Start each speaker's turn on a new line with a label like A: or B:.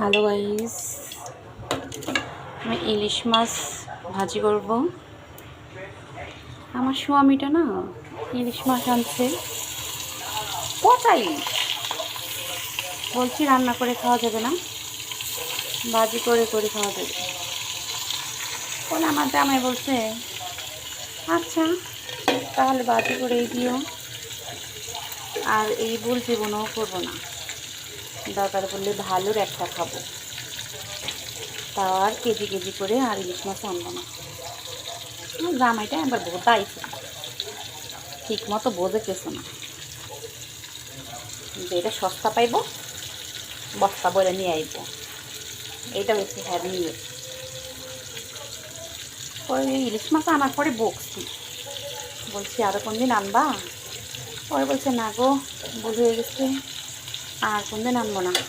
A: Hello guys, আমি ইলিশ মাছ ভাজি করব। আমার স্বামীটা না ইলিশ মাছ আনছে, পচা ইলিশ। বলছি রান্না করে খাওয়া যাবে না, ভাজি করে করে খাওয়া যাবে। বলে আমার জামাই বলছে আচ্ছা তাহলে ভাজি করেই দিও, আর এই ভুল জীবনেও করবো না। দরকার পড়লে ভালোর একটা খাবো, তাও আর কেজি কেজি করে আর ইলিশ মাছ আনবো না। জামাইটা একবার বোঝাইছে, ঠিক মতো বোঝেতেছে না যে এটা সস্তা পাইব, বস্তা বলে নিয়ে আইব। এইটা হচ্ছে হ্যাঁ নিয়ে পরে ইলিশ মাছ আনার পরে বকছি, বলছি আরও কোন দিন আনবা? পরে বলছে না গো, ভুল হয়ে গেছে, আর কোন দিন আনবো না।